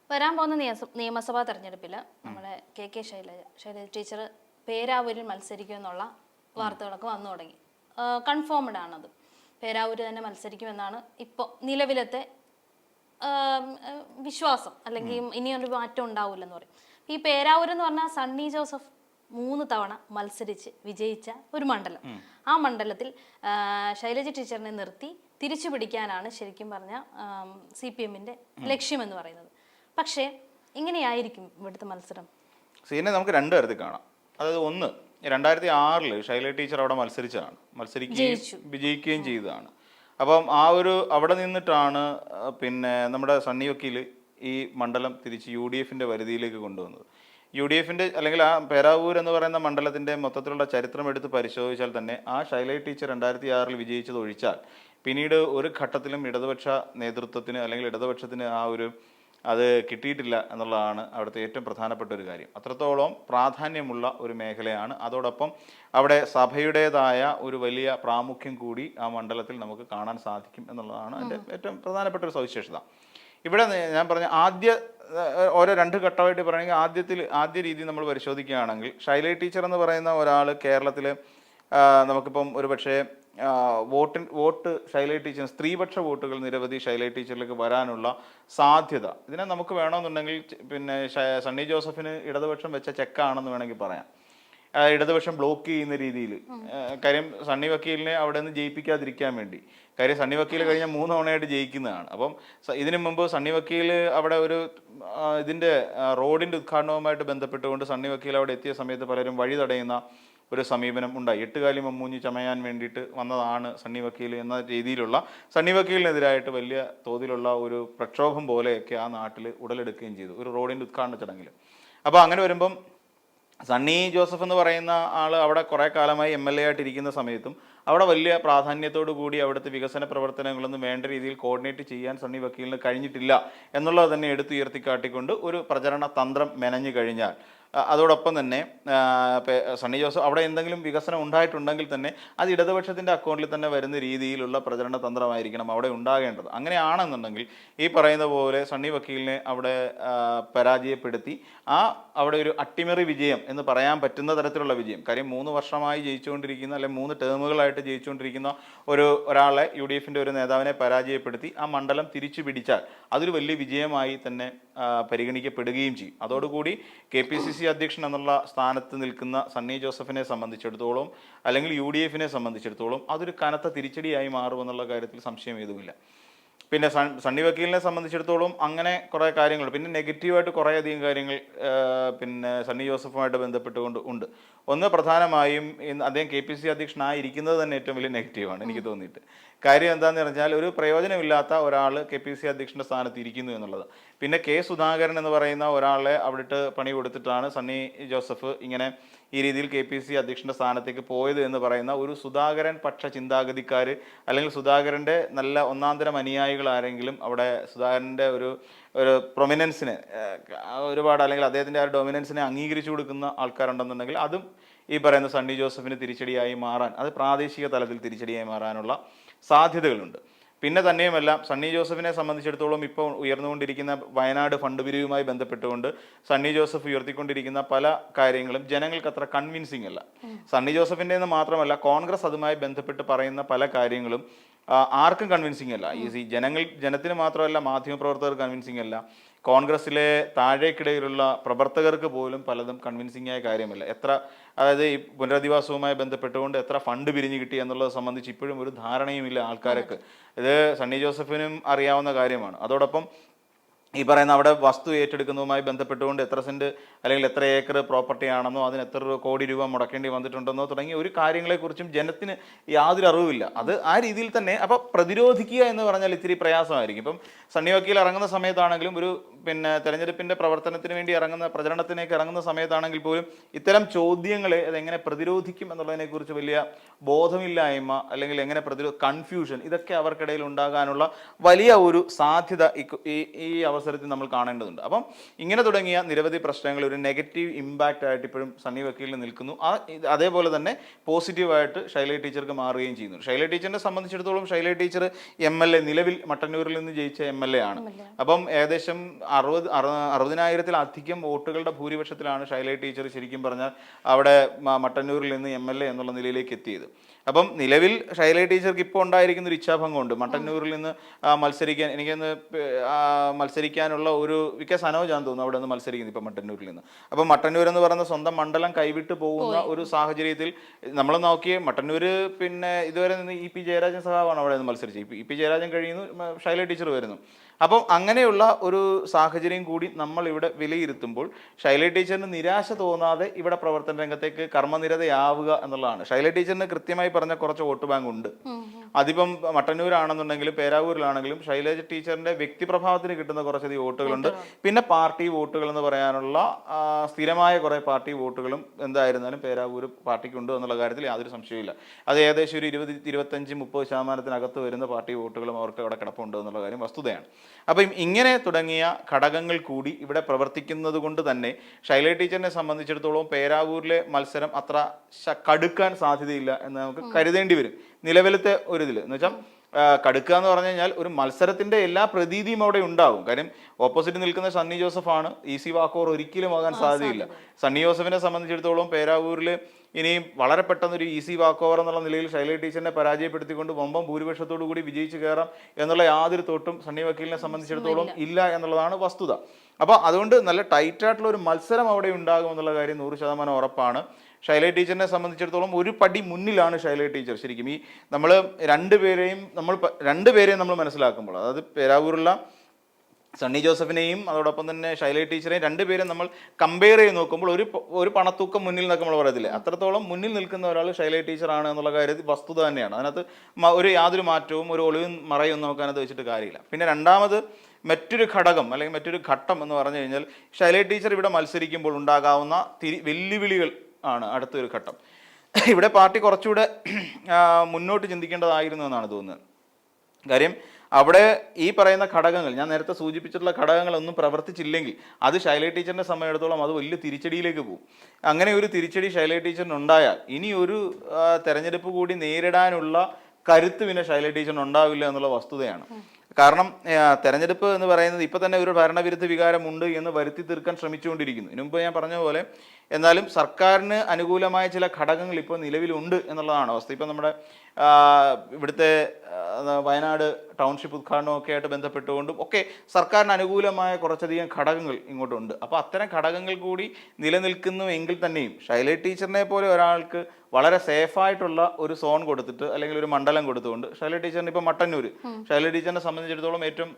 വരാൻ പോകുന്ന നിയമസഭാ തെരഞ്ഞെടുപ്പിൽ നമ്മളെ കെ ശൈലജ ടീച്ചർ പേരാവൂരിൽ മത്സരിക്കുമെന്നുള്ള വാർത്തകളൊക്കെ വന്നു തുടങ്ങി. കൺഫേംഡ് ആണത്. പേരാവൂർ തന്നെ മത്സരിക്കുമെന്നാണ് ഇപ്പോൾ നിലവിലത്തെ വിശ്വാസം. അല്ലെങ്കിൽ ഇനിയൊരു മാറ്റം ഉണ്ടാവില്ലെന്ന് പറയും. ഈ പേരാവൂർ എന്ന് പറഞ്ഞാൽ സണ്ണി ജോസഫ് 3 തവണ മത്സരിച്ച് വിജയിച്ച ഒരു മണ്ഡലം. ആ മണ്ഡലത്തിൽ ശൈലജ ടീച്ചറിനെ നിർത്തി തിരിച്ചു പിടിക്കാനാണ് ശരിക്കും പറഞ്ഞ CPM-ന്റെ ലക്ഷ്യമെന്ന് പറയുന്നത്. പക്ഷേ ഇങ്ങനെയായിരിക്കും ഇവിടുത്തെ മത്സരം. സീനെ നമുക്ക് 2 തരത്തിൽ കാണാം. അതായത് ഒന്ന്, 2006 ശൈലജ ടീച്ചർ അവിടെ വിജയിക്കുകയും ചെയ്തതാണ്. അപ്പം അവിടെ നിന്നിട്ടാണ് പിന്നെ നമ്മുടെ സണ്ണി വക്കീൽ ഈ മണ്ഡലം തിരിച്ച് UDF-ന്റെ പരിധിയിലേക്ക് കൊണ്ടുവന്നത്. UDF-ന്റെ അല്ലെങ്കിൽ ആ പേരാവൂർ എന്ന് പറയുന്ന മണ്ഡലത്തിൻ്റെ മൊത്തത്തിലുള്ള ചരിത്രം എടുത്ത് പരിശോധിച്ചാൽ തന്നെ ആ ശൈലജ ടീച്ചർ 2006 വിജയിച്ചത് ഒഴിച്ചാൽ പിന്നീട് ഒരു ഘട്ടത്തിലും ഇടതുപക്ഷ നേതൃത്വത്തിന് അല്ലെങ്കിൽ ഇടതുപക്ഷത്തിന് അത് കിട്ടിയിട്ടില്ല എന്നുള്ളതാണ് അവിടുത്തെ ഏറ്റവും പ്രധാനപ്പെട്ട ഒരു കാര്യം. അത്രത്തോളം പ്രാധാന്യമുള്ള ഒരു മേഖലയാണ്. അതോടൊപ്പം അവിടെ സഭയുടേതായ ഒരു വലിയ പ്രാമുഖ്യം കൂടി ആ മണ്ഡലത്തിൽ നമുക്ക് കാണാൻ സാധിക്കും എന്നുള്ളതാണ് അതിൻ്റെ ഏറ്റവും പ്രധാനപ്പെട്ട ഒരു സവിശേഷത. ഇവിടെ ഞാൻ പറഞ്ഞ ഓരോ 2 ഘട്ടമായിട്ട് പറയുകയാണെങ്കിൽ ആദ്യ രീതി നമ്മൾ പരിശോധിക്കുകയാണെങ്കിൽ ശൈലജ ടീച്ചർ എന്ന് പറയുന്ന ഒരാൾ കേരളത്തിൽ നമുക്കിപ്പം ഒരു പക്ഷേ വോട്ട് ശൈലജ ടീച്ചർ സ്ത്രീപക്ഷ വോട്ടുകൾ നിരവധി ശൈലജ ടീച്ചറിലേക്ക് വരാനുള്ള സാധ്യത ഇതിനെ നമുക്ക് വേണമെന്നുണ്ടെങ്കിൽ പിന്നെ സണ്ണി ജോസഫിന് ഇടതുപക്ഷം വെച്ച ചെക്കാണെന്ന് വേണമെങ്കിൽ പറയാം. ഇടതുപക്ഷം ബ്ലോക്ക് ചെയ്യുന്ന രീതിയിൽ. കാര്യം സണ്ണി വക്കീലിനെ അവിടെ നിന്ന് ജയിപ്പിക്കാതിരിക്കാൻ വേണ്ടി. കാര്യം സണ്ണി വക്കീൽ കഴിഞ്ഞ 3 തവണയായിട്ട് ജയിക്കുന്നതാണ്. അപ്പം ഇതിനു മുമ്പ് സണ്ണി വക്കീൽ അവിടെ ഇതിൻ്റെ റോഡിൻ്റെ ഉദ്ഘാടനവുമായിട്ട് ബന്ധപ്പെട്ടുകൊണ്ട് സണ്ണി വക്കീൽ അവിടെ എത്തിയ സമയത്ത് പലരും വഴി തടയുന്ന ഒരു സമീപനം ഉണ്ടായി. 8 കാലി മമ്മൂഞ്ഞി ചമയാൻ വേണ്ടിയിട്ട് വന്നതാണ് സണ്ണി വക്കീൽ എന്ന രീതിയിലുള്ള സണ്ണി വക്കീലിനെതിരായിട്ട് വലിയ തോതിലുള്ള ഒരു പ്രക്ഷോഭം പോലെയൊക്കെ ആ നാട്ടിൽ ഉടലെടുക്കുകയും ചെയ്തു ഒരു റോഡിൻ്റെ ഉദ്ഘാടന ചടങ്ങിൽ. അപ്പോൾ അങ്ങനെ വരുമ്പം സണ്ണി ജോസഫ് എന്ന് പറയുന്ന ആൾ അവിടെ കുറേ കാലമായി MLA ആയിട്ടിരിക്കുന്ന സമയത്തും അവിടെ വലിയ പ്രാധാന്യത്തോടു കൂടി അവിടുത്തെ വികസന പ്രവർത്തനങ്ങളൊന്നും വേണ്ട രീതിയിൽ കോർഡിനേറ്റ് ചെയ്യാൻ സണ്ണി വക്കീലിന് കഴിഞ്ഞിട്ടില്ല എന്നുള്ളത് തന്നെ എടുത്തുയർത്തിക്കാട്ടിക്കൊണ്ട് ഒരു പ്രചരണ തന്ത്രം മെനഞ്ഞു കഴിഞ്ഞാൽ അതോടൊപ്പം തന്നെ സണ്ണി ജോസഫ് അവിടെ എന്തെങ്കിലും വികസനം ഉണ്ടായിട്ടുണ്ടെങ്കിൽ തന്നെ അത് ഇടതുപക്ഷത്തിൻ്റെ അക്കൗണ്ടിൽ തന്നെ വരുന്ന രീതിയിലുള്ള പ്രചരണ തന്ത്രമായിരിക്കണം അവിടെ ഉണ്ടാകേണ്ടത്. അങ്ങനെയാണെന്നുണ്ടെങ്കിൽ ഈ പറയുന്ന പോലെ സണ്ണി വക്കീലിനെ അവിടെ പരാജയപ്പെടുത്തി അവിടെ ഒരു അട്ടിമറി വിജയം എന്ന് പറയാൻ പറ്റുന്ന തരത്തിലുള്ള വിജയം. കാര്യം 3 വർഷമായി ജയിച്ചുകൊണ്ടിരിക്കുന്ന അല്ലെങ്കിൽ 3 ടേമുകളായിട്ട് ജയിച്ചുകൊണ്ടിരിക്കുന്ന ഒരാളെ UDF-ന്റെ ഒരു നേതാവിനെ പരാജയപ്പെടുത്തി ആ മണ്ഡലം തിരിച്ചു പിടിച്ചാൽ അതൊരു വലിയ വിജയമായി തന്നെ പരിഗണിക്കപ്പെടുകയും ചെയ്യും. അതോടുകൂടി KPCC അധ്യക്ഷൻ എന്നുള്ള സ്ഥാനത്ത് നിൽക്കുന്ന സണ്ണി ജോസഫിനെ സംബന്ധിച്ചിടത്തോളം അല്ലെങ്കിൽ UDF-നെ സംബന്ധിച്ചിടത്തോളം അതൊരു കനത്ത തിരിച്ചടിയായി മാറുമെന്നുള്ള കാര്യത്തിൽ സംശയം ഏതുമില്ല. പിന്നെ സണ്ണി വക്കീലിനെ സംബന്ധിച്ചിടത്തോളം അങ്ങനെ കുറേ കാര്യങ്ങൾ പിന്നെ നെഗറ്റീവായിട്ട് കുറേയധികം കാര്യങ്ങൾ പിന്നെ സണ്ണി ജോസഫുമായിട്ട് ബന്ധപ്പെട്ടുകൊണ്ട് ഉണ്ട്. ഒന്ന് പ്രധാനമായും അദ്ദേഹം KPCC അധ്യക്ഷനായിരിക്കുന്നത് തന്നെ ഏറ്റവും വലിയ നെഗറ്റീവാണ് എനിക്ക് തോന്നിയിട്ട്. കാര്യം എന്താണെന്ന് പറഞ്ഞാൽ ഒരു പ്രയോജനമില്ലാത്ത ഒരാൾ KPCC അധ്യക്ഷൻ്റെ സ്ഥാനത്ത് ഇരിക്കുന്നു എന്നുള്ളത്. പിന്നെ K. സുധാകരൻ എന്ന് പറയുന്ന ഒരാളെ അവിടിട്ട് പണി കൊടുത്തിട്ടാണ് സണ്ണി ജോസഫ് ഇങ്ങനെ ഈ രീതിയിൽ KPCC അധ്യക്ഷൻ്റെ സ്ഥാനത്തേക്ക് പോയത് എന്ന് പറയുന്ന ഒരു സുധാകരൻ പക്ഷ ചിന്താഗതിക്കാർ അല്ലെങ്കിൽ സുധാകരൻ്റെ നല്ല ഒന്നാന്തരം അനുയായികൾ ആരെങ്കിലും അവിടെ സുധാകരൻ്റെ ഒരു പ്രൊമിനൻസിനെ ഒരുപാട് അല്ലെങ്കിൽ അദ്ദേഹത്തിൻ്റെ ആ ഡൊമിനൻസിനെ അംഗീകരിച്ചു കൊടുക്കുന്ന ആൾക്കാരുണ്ടെന്നുണ്ടെങ്കിൽ അതും ഈ പറയുന്ന സണ്ണി ജോസഫിന് തിരിച്ചടിയായി മാറാൻ അത് പ്രാദേശിക തലത്തിൽ തിരിച്ചടിയായി മാറാനുള്ള സാധ്യതകളുണ്ട്. പിന്നെ തന്നെയുമല്ല സണ്ണി ജോസഫിനെ സംബന്ധിച്ചിടത്തോളം ഇപ്പോൾ ഉയർന്നുകൊണ്ടിരിക്കുന്ന വയനാട് ഫണ്ട് പിരിവുമായി ബന്ധപ്പെട്ടുകൊണ്ട് സണ്ണി ജോസഫ് ഉയർത്തിക്കൊണ്ടിരിക്കുന്ന പല കാര്യങ്ങളും ജനങ്ങൾക്ക് അത്ര കൺവിൻസിങ് അല്ല. സണ്ണി ജോസഫിൻ്റെ എന്ന് മാത്രമല്ല കോൺഗ്രസ് അതുമായി ബന്ധപ്പെട്ട് പറയുന്ന പല കാര്യങ്ങളും ആർക്കും കൺവിൻസിങ് അല്ല. ജനത്തിന് മാത്രമല്ല മാധ്യമപ്രവർത്തകർക്ക് കൺവിൻസിങ് അല്ല. കോൺഗ്രസിലെ താഴേക്കിടയിലുള്ള പ്രവർത്തകർക്ക് പോലും പലതും കൺവിൻസിംഗ് ആയ കാര്യമല്ല. അതായത് ഈ പുനരധിവാസവുമായി ബന്ധപ്പെട്ടുകൊണ്ട് എത്ര ഫണ്ട് പിരിഞ്ഞു കിട്ടി എന്നുള്ളത് സംബന്ധിച്ച് ഇപ്പോഴും ഒരു ധാരണയുമില്ല ആൾക്കാർക്ക്. ഇത് സണ്ണി ജോസഫിനും അറിയാവുന്ന കാര്യമാണ്. അതോടൊപ്പം ഈ പറയുന്ന അവിടെ വസ്തു ഏറ്റെടുക്കുന്നതുമായി ബന്ധപ്പെട്ടുകൊണ്ട് എത്ര സെന്റ് അല്ലെങ്കിൽ എത്ര ഏക്കർ പ്രോപ്പർട്ടി ആണെന്നോ അതിന് എത്ര കോടി രൂപ മുടക്കേണ്ടി വന്നിട്ടുണ്ടെന്നോ തുടങ്ങിയ ഒരു കാര്യങ്ങളെക്കുറിച്ചും ജനത്തിന് യാതൊരു അറിവുമില്ല. അത് ആ രീതിയിൽ തന്നെ അപ്പോൾ പ്രതിരോധിക്കുക എന്ന് പറഞ്ഞാൽ ഇത്തിരി പ്രയാസമായിരിക്കും. ഇപ്പം സണ്ണി വക്കീൽ ഇറങ്ങുന്ന സമയത്താണെങ്കിലും ഒരു തെരഞ്ഞെടുപ്പിൻ്റെ പ്രവർത്തനത്തിന് വേണ്ടി പ്രചരണത്തിലേക്ക് ഇറങ്ങുന്ന സമയത്താണെങ്കിൽ പോലും ഇത്തരം ചോദ്യങ്ങളെ അതെങ്ങനെ പ്രതിരോധിക്കും എന്നുള്ളതിനെക്കുറിച്ച് വലിയ ബോധമില്ലായ്മ അല്ലെങ്കിൽ എങ്ങനെ കൺഫ്യൂഷൻ ഇതൊക്കെ അവർക്കിടയിൽ ഉണ്ടാകാനുള്ള വലിയ ഒരു സാധ്യത ഈ അവസരത്തിൽ നമ്മൾ കാണേണ്ടതുണ്ട്. അപ്പം ഇങ്ങനെ തുടങ്ങിയ നിരവധി പ്രശ്നങ്ങൾ ഒരു നെഗറ്റീവ് ഇമ്പാക്റ്റ് ആയിട്ട് ഇപ്പോഴും സണ്ണി വക്കീലിന് നിൽക്കുന്നു. അതേപോലെ തന്നെ പോസിറ്റീവായിട്ട് ശൈലജ ടീച്ചർക്ക് മാറുകയും ചെയ്യുന്നു. ശൈലജ ടീച്ചറിനെ സംബന്ധിച്ചിടത്തോളം ശൈലജ ടീച്ചർ MLA നിലവിൽ മട്ടന്നൂരിൽ നിന്ന് ജയിച്ച MLA ആണ്. അപ്പം ഏകദേശം 60,000-ത്തിലധികം വോട്ടുകളുടെ ഭൂരിപക്ഷത്തിലാണ് ശൈലജ ടീച്ചർ ശരിക്കും പറഞ്ഞാൽ അവിടെ മട്ടന്നൂരിൽ നിന്ന് MLA എന്നുള്ള നിലയിലേക്ക് എത്തിയത്. അപ്പം നിലവിൽ ശൈലജ ടീച്ചർക്ക് ഇപ്പോൾ ഉണ്ടായിരിക്കുന്ന ഒരു ഇച്ഛാഭംഗമുണ്ട്. മട്ടന്നൂരിൽ നിന്ന് മത്സരിക്കാൻ, എനിക്കൊന്ന് മത്സരിക്കാനുള്ള ഒരു സനോജാന്ന് തോന്നുന്നു അവിടെ നിന്ന് മത്സരിക്കുന്നത് ഇപ്പം മട്ടന്നൂരിൽ നിന്ന്. അപ്പം മട്ടന്നൂർ എന്ന് പറയുന്ന സ്വന്തം മണ്ഡലം കൈവിട്ട് പോകുന്ന ഒരു സാഹചര്യത്തിൽ നമ്മൾ നോക്കിയ മട്ടന്നൂര് പിന്നെ ഇതുവരെ നിന്ന് EP ജയരാജൻ സഹാവാണ് അവിടെ നിന്ന് മത്സരിച്ചത്. EP ജയരാജൻ കഴിയുന്നു, ശൈലജ ടീച്ചർ വരുന്നു. അപ്പം അങ്ങനെയുള്ള ഒരു സാഹചര്യം കൂടി നമ്മൾ ഇവിടെ വിലയിരുത്തുമ്പോൾ ശൈലജ ടീച്ചറിന് നിരാശ തോന്നാതെ ഇവിടെ പ്രവർത്തന രംഗത്തേക്ക് കർമ്മനിരതയാവുക എന്നുള്ളതാണ്. ശൈലജ ടീച്ചറിന് കൃത്യമായി പറഞ്ഞ കുറച്ച് വോട്ട് ബാങ്ക് ഉണ്ട്. അതിപ്പം മട്ടന്നൂരാണെന്നുണ്ടെങ്കിലും പേരാവൂരിലാണെങ്കിലും ശൈലജ ടീച്ചറിന്റെ വ്യക്തിപ്രഭാവത്തിന് കിട്ടുന്ന കുറച്ചധികം വോട്ടുകളുണ്ട്. പിന്നെ പാർട്ടി വോട്ടുകൾ എന്ന് പറയാനുള്ള സ്ഥിരമായ കുറെ പാർട്ടി വോട്ടുകളും എന്തായിരുന്നാലും പേരാവൂർ പാർട്ടിക്കുണ്ട് എന്നുള്ള കാര്യത്തിൽ യാതൊരു സംശയമില്ല. അത് ഏകദേശം ഒരു 20-25-30% വരുന്ന പാർട്ടി വോട്ടുകളും അവർക്ക് അവിടെ കിടപ്പുണ്ട് എന്നുള്ള കാര്യം വസ്തുതയാണ്. അപ്പം ഇങ്ങനെ തുടങ്ങിയ ഘടകങ്ങൾ കൂടി ഇവിടെ പ്രവർത്തിക്കുന്നത് കൊണ്ട് തന്നെ ശൈലജ ടീച്ചറിനെ സംബന്ധിച്ചിടത്തോളം പേരാവൂരിലെ മത്സരം അത്ര കടുക്കാൻ സാധ്യതയില്ല എന്ന് നമുക്ക് കരുതേണ്ടി വരും നിലവിലത്തെ ഒരു ഇതിൽ. എന്ന് വെച്ചാൽ കടുക്കുക എന്ന് പറഞ്ഞു കഴിഞ്ഞാൽ ഒരു മത്സരത്തിന്റെ എല്ലാ പ്രതീതിയും അവിടെ ഉണ്ടാവും. കാര്യം ഓപ്പോസിറ്റ് നിൽക്കുന്ന സണ്ണി ജോസഫാണ്. ഈസി വാക്കോർ ഒരിക്കലും ആകാൻ സാധ്യതയില്ല. സണ്ണി ജോസഫിനെ സംബന്ധിച്ചിടത്തോളം പേരാവൂരിൽ ഇനിയും വളരെ പെട്ടെന്നൊരു ഈസി വാക്ക് ഓവർ എന്നുള്ള നിലയിൽ ശൈലജ ടീച്ചറിനെ പരാജയപ്പെടുത്തിക്കൊണ്ട് വമ്പം ഭൂരിപക്ഷത്തോടു കൂടി വിജയിച്ച് കയറാം എന്നുള്ള യാതൊരു തോട്ടും സണ്ണി വക്കീലിനെ സംബന്ധിച്ചിടത്തോളം ഇല്ല എന്നുള്ളതാണ് വസ്തുത. അപ്പോൾ അതുകൊണ്ട് നല്ല ടൈറ്റായിട്ടുള്ള ഒരു മത്സരം അവിടെ ഉണ്ടാകും എന്നുള്ള കാര്യം 100% ഉറപ്പാണ്. ശൈലജ ടീച്ചറിനെ സംബന്ധിച്ചിടത്തോളം ഒരു പടി മുന്നിലാണ് ശൈലജ ടീച്ചർ. ശരിക്കും ഈ നമ്മൾ രണ്ടുപേരെയും നമ്മൾ മനസ്സിലാക്കുമ്പോൾ, അതായത് പേരാവൂരുള്ള സണ്ണി ജോസഫിനെയും അതോടൊപ്പം തന്നെ ശൈലജ ടീച്ചറെയും രണ്ടുപേരും നമ്മൾ കമ്പയർ ചെയ്ത് നോക്കുമ്പോൾ ഒരു പണത്തൂക്കം മുന്നിൽ നിന്നൊക്കെ നമ്മൾ പറയത്തില്ലേ, അത്രത്തോളം മുന്നിൽ നിൽക്കുന്ന ഒരാൾ ശൈലജ ടീച്ചറാണ് എന്നുള്ള കാര്യത്തിൽ വസ്തുത തന്നെയാണ്. അതിനകത്ത് യാതൊരു മാറ്റവും ഒരു ഒളിവും മറയും നമുക്ക് അതിനകത്ത് വെച്ചിട്ട് കാര്യമില്ല. പിന്നെ രണ്ടാമത് മറ്റൊരു ഘടകം അല്ലെങ്കിൽ മറ്റൊരു ഘട്ടം എന്ന് പറഞ്ഞു കഴിഞ്ഞാൽ ശൈലജ ടീച്ചർ ഇവിടെ മത്സരിക്കുമ്പോൾ ഉണ്ടാകാവുന്ന വെല്ലുവിളികൾ ആണ് അടുത്തൊരു ഘട്ടം. ഇവിടെ പാർട്ടി കുറച്ചുകൂടെ മുന്നോട്ട് ചിന്തിക്കേണ്ടതായിരുന്നു എന്നാണ് തോന്നുന്നത്. കാര്യം അവിടെ ഈ പറയുന്ന ഘടകങ്ങൾ, ഞാൻ നേരത്തെ സൂചിപ്പിച്ചിട്ടുള്ള ഘടകങ്ങളൊന്നും പ്രവർത്തിച്ചില്ലെങ്കിൽ അത് ശൈലജ ടീച്ചറിനെ സമയത്തോളം അത് വലിയ തിരിച്ചടിയിലേക്ക് പോകും. അങ്ങനെ ഒരു തിരിച്ചടി ശൈലജ ടീച്ചറിനുണ്ടായാൽ ഇനി ഒരു തെരഞ്ഞെടുപ്പ് കൂടി നേരിടാനുള്ള കരുത്ത് പിന്നെ ശൈലജ ടീച്ചറിന് ഉണ്ടാവില്ല എന്നുള്ള വസ്തുതയാണ്. കാരണം തെരഞ്ഞെടുപ്പ് എന്ന് പറയുന്നത് ഇപ്പം തന്നെ ഒരു ഭരണവിരുദ്ധ വികാരമുണ്ട് എന്ന് വരുത്തി തീർക്കാൻ ശ്രമിച്ചുകൊണ്ടിരിക്കുന്നു. ഇതിനു മുമ്പ് ഞാൻ പറഞ്ഞ പോലെ എന്നാലും സർക്കാരിന് അനുകൂലമായ ചില ഘടകങ്ങൾ ഇപ്പോൾ നിലവിലുണ്ട് എന്നുള്ളതാണ് അവസ്ഥ. ഇപ്പം നമ്മുടെ ഇവിടുത്തെ വയനാട് ടൗൺഷിപ്പ് ഉദ്ഘാടനമൊക്കെ ആയിട്ട് ബന്ധപ്പെട്ടുകൊണ്ടും ഒക്കെ സർക്കാരിന് അനുകൂലമായ കുറച്ചധികം ഘടകങ്ങൾ ഇങ്ങോട്ടുണ്ട്. അപ്പോൾ അത്തരം ഘടകങ്ങൾ കൂടി നിലനിൽക്കുന്നുവെങ്കിൽ തന്നെയും ശൈലജ ടീച്ചറിനെ പോലെ ഒരാൾക്ക് വളരെ സേഫായിട്ടുള്ള ഒരു സോൺ കൊടുത്തിട്ട് അല്ലെങ്കിൽ ഒരു മണ്ഡലം കൊടുത്തുകൊണ്ട് ശൈലജ ടീച്ചറിന് ഇപ്പം മട്ടന്നൂർ ശൈലജ ടീച്ചറിനെ സംബന്ധിച്ചിടത്തോളം ഏറ്റവും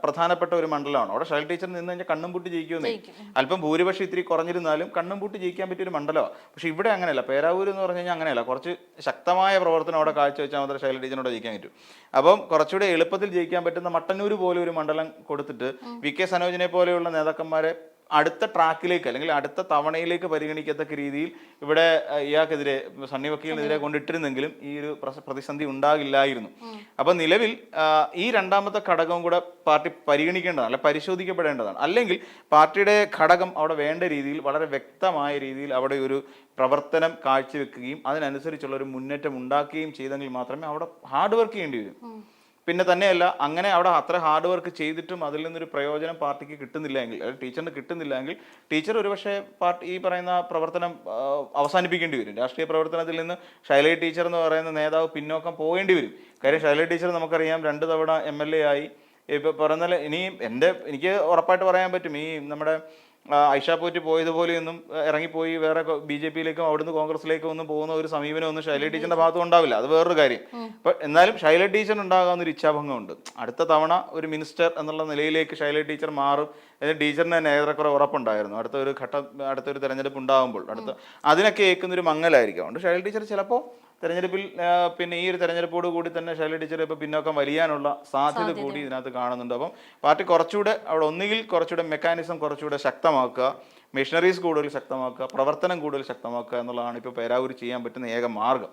പ്രധാനപ്പെട്ട ഒരു മണ്ഡലമാണ്. അവിടെ ശൈലജ ടീച്ചർ നിന്ന് കഴിഞ്ഞാൽ കണ്ണും പൂട്ടി ജയിക്കുമെന്നേ. അല്പം ഭൂരിപക്ഷം ഇത്തിരി കുറഞ്ഞിരുന്നാലും കണ്ണും പൂട്ടി ജയിക്കാൻ പറ്റിയൊരു മണ്ഡലമാണ്. പക്ഷെ ഇവിടെ അങ്ങനെയല്ല. പേരാവൂർ എന്ന് പറഞ്ഞു കഴിഞ്ഞാൽ അങ്ങനെയല്ല. കുറച്ച് ശക്തമായ പ്രവർത്തനം അവിടെ കാഴ്ചവെച്ചാൽ മാത്രമേ ശൈലജ ടീച്ചറിനോട് ജയിക്കാൻ പറ്റൂ. അപ്പം കുറച്ചുകൂടെ എളുപ്പത്തിൽ ജയിക്കാൻ പറ്റുന്ന മട്ടന്നൂർ പോലെ ഒരു മണ്ഡലം കൊടുത്തിട്ട് VK സനോജിനെ പോലെയുള്ള നേതാക്കന്മാരെ അടുത്ത ട്രാക്കിലേക്ക് അല്ലെങ്കിൽ അടുത്ത തവണയിലേക്ക് പരിഗണിക്കത്തക്ക രീതിയിൽ ഇവിടെ ഇയാൾക്കെതിരെ സണ്ണി വക്കീലിനെതിരെ കൊണ്ടിട്ടിരുന്നെങ്കിലും ഈ ഒരു പ്രതിസന്ധി ഉണ്ടാകില്ലായിരുന്നു. അപ്പൊ നിലവിൽ ഈ രണ്ടാമത്തെ ഘടകവും കൂടെ പാർട്ടി പരിഗണിക്കേണ്ടതാണ്, അല്ലെ പരിശോധിക്കപ്പെടേണ്ടതാണ്. അല്ലെങ്കിൽ പാർട്ടിയുടെ ഘടകം അവിടെ വേണ്ട രീതിയിൽ വളരെ വ്യക്തമായ രീതിയിൽ അവിടെ ഒരു പ്രവർത്തനം കാഴ്ചവെക്കുകയും അതിനനുസരിച്ചുള്ള ഒരു മുന്നേറ്റം ഉണ്ടാക്കുകയും ചെയ്തെങ്കിൽ മാത്രമേ അവിടെ ഹാർഡ് വർക്ക് ചെയ്യേണ്ടി വരും. പിന്നെ തന്നെയല്ല, അങ്ങനെ അവിടെ അത്ര ഹാർഡ് വർക്ക് ചെയ്തിട്ടും അതിൽ നിന്നൊരു പ്രയോജനം പാർട്ടിക്ക് കിട്ടുന്നില്ല എങ്കിൽ, അല്ലെങ്കിൽ ടീച്ചറിന് കിട്ടുന്നില്ല എങ്കിൽ ടീച്ചർ ഒരുപക്ഷെ പാർട്ടി ഈ പറയുന്ന പ്രവർത്തനം അവസാനിപ്പിക്കേണ്ടി വരും. രാഷ്ട്രീയ പ്രവർത്തനത്തിൽ നിന്ന് ശൈലജ ടീച്ചർ എന്ന് പറയുന്ന നേതാവ് പിന്നോക്കം പോകേണ്ടി വരും. കാര്യം ശൈലജ ടീച്ചർ നമുക്കറിയാം 2 തവണ MLA ആയി. ഇപ്പം പറഞ്ഞാൽ എനിക്ക് ഉറപ്പായിട്ട് പറയാൻ പറ്റും, ഈ നമ്മുടെ ഐഷ പോറ്റി പോയതുപോലെയൊന്നും ഇറങ്ങിപ്പോയി വേറെ BJPയിലേക്കും അവിടുന്ന് കോൺഗ്രസിലേക്കും ഒന്നും പോകുന്ന ഒരു സമീപനമൊന്നും ശൈലജ ടീച്ചറിന്റെ ഭാഗത്തും ഉണ്ടാവില്ല. അത് വേറൊരു കാര്യം. എന്നാലും ശൈലജ ടീച്ചറിന് ഉണ്ടാകാവുന്ന ഒരു ഇച്ഛാഭംഗമുണ്ട്. അടുത്ത തവണ ഒരു മിനിസ്റ്റർ എന്നുള്ള നിലയിലേക്ക് ശൈലജ ടീച്ചർ മാറും എന്ന് ടീച്ചറിന് തന്നെ ഏറെക്കുറെ ഉറപ്പുണ്ടായിരുന്നു. അടുത്തൊരു തെരഞ്ഞെടുപ്പ് ഉണ്ടാകുമ്പോൾ അതിനൊക്കെ ഏൽക്കുന്നൊരു മങ്ങലായിരിക്കും. അതുകൊണ്ട് ശൈലജ ടീച്ചർ ചിലപ്പോൾ തെരഞ്ഞെടുപ്പിൽ പിന്നെ ഈ ഒരു തെരഞ്ഞെടുപ്പോട് കൂടി തന്നെ ശൈലജ ടീച്ചർ ഇപ്പോൾ പിന്നോക്കം വലിയാനുള്ള സാധ്യത കൂടി ഇതിനകത്ത് കാണുന്നുണ്ട്. അപ്പം പാർട്ടി കുറച്ചുകൂടെ അവിടെ ഒന്നുകിൽ കുറച്ചുകൂടെ മെക്കാനിസം കുറച്ചുകൂടെ ശക്തമാക്കുക, മെഷീനറീസ് കൂടുതൽ ശക്തമാക്കുക, പ്രവർത്തനം കൂടുതൽ ശക്തമാക്കുക എന്നുള്ളതാണ് ഇപ്പോൾ പേരാവൂർ ചെയ്യാൻ പറ്റുന്ന ഏക മാർഗം.